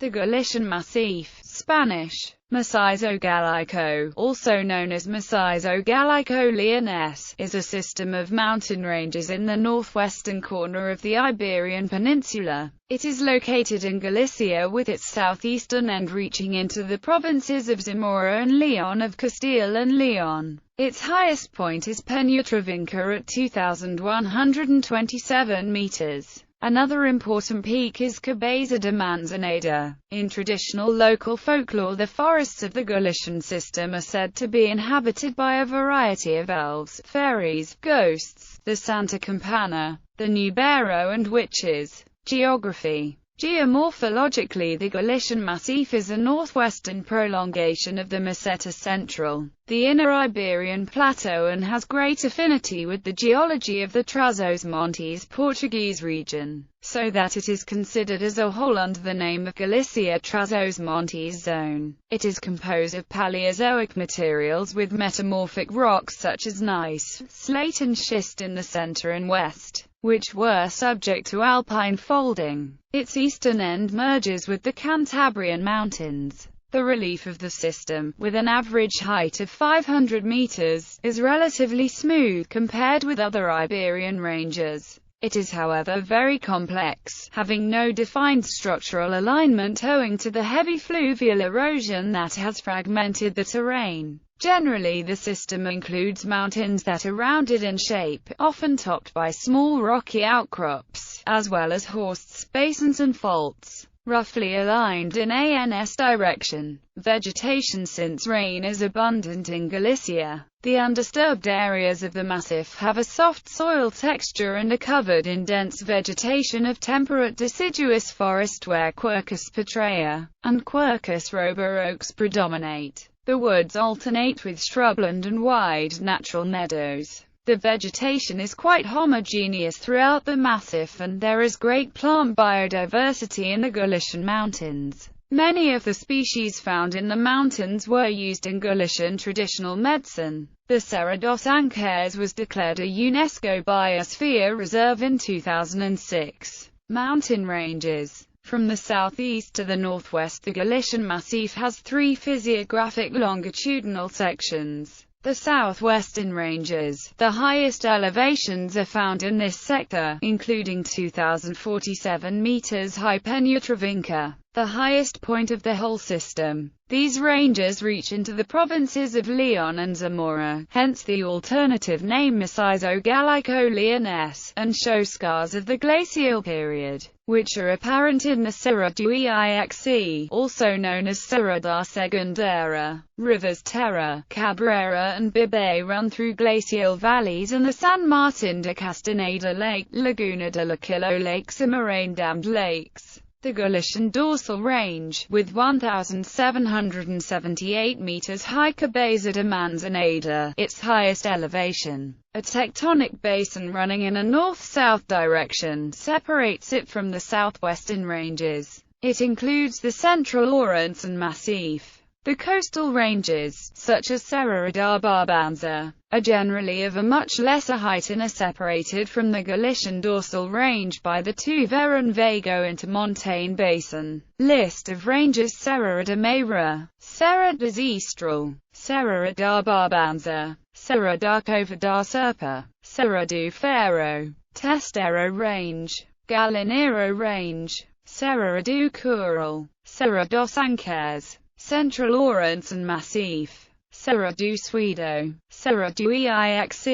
The Galician Massif, Spanish, Macizo Gallico, also known as Macizo Gallico Leonés, is a system of mountain ranges in the northwestern corner of the Iberian Peninsula. It is located in Galicia with its southeastern end reaching into the provinces of Zamora and Leon of Castile and León. Its highest point is Peñatravinca at 2,127 meters. Another important peak is Cabeza de Manzaneda. In traditional local folklore, the forests of the Galician system are said to be inhabited by a variety of elves, fairies, ghosts, the Santa Campana, the Nubero and witches. Geography. Geomorphologically, the Galician Massif is a northwestern prolongation of the Meseta Central, the Inner Iberian Plateau, and has great affinity with the geology of the Trás-os-Montes Portuguese region, so that it is considered as a whole under the name of Galicia Trás-os-Montes Zone. It is composed of Paleozoic materials with metamorphic rocks such as gneiss, slate and schist in the center and west, which were subject to alpine folding. Its eastern end merges with the Cantabrian Mountains. The relief of the system, with an average height of 500 meters, is relatively smooth compared with other Iberian ranges. It is, however, very complex, having no defined structural alignment owing to the heavy fluvial erosion that has fragmented the terrain. Generally, the system includes mountains that are rounded in shape, often topped by small rocky outcrops, as well as horsts, basins and faults, roughly aligned in ANS direction. Vegetation. Since rain is abundant in Galicia, the undisturbed areas of the massif have a soft soil texture and are covered in dense vegetation of temperate deciduous forest where Quercus petraea and Quercus robur oaks predominate. The woods alternate with shrubland and wide natural meadows. The vegetation is quite homogeneous throughout the massif, and there is great plant biodiversity in the Galician mountains. Many of the species found in the mountains were used in Galician traditional medicine. The Serra dos Ancares was declared a UNESCO Biosphere Reserve in 2006. Mountain ranges. From the southeast to the northwest, the Galician Massif has three physiographic longitudinal sections. The Southwestern Rangers. The highest elevations are found in this sector, including 2,047 meters high Peñatravinca, the highest point of the whole system. These ranges reach into the provinces of Leon and Zamora, hence the alternative name Macizo Gallico Leonés, and show scars of the glacial period, which are apparent in the Serra do Ix, also known as Serra da Segundera. Rivers Terra, Cabrera and Bibe run through glacial valleys, and the San Martin de Castaneda Lake, Laguna de Loquillo Lakes are moraine-dammed lakes. The Galician Dorsal Range, with 1,778 meters high Cabeza de Manzaneda, its highest elevation, a tectonic basin running in a north-south direction, separates it from the Southwestern Ranges. It includes the Central Orense Massif. The coastal ranges, such as Serra da Barbanza, are generally of a much lesser height and are separated from the Galician Dorsal Range by the Tuver and Vego intermontane basin. List of ranges: Serra da Meira, Serra da Zestral, Serra da Barbanza, Serra da Cova da Serpa, Serra do Ferro, Testero Range, Galinero Range, Serra do Curral, Serra dos Ancares, Central Orense Massif, Serra do Suedo, Serra do Ix,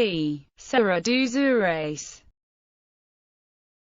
Serra dos Ures.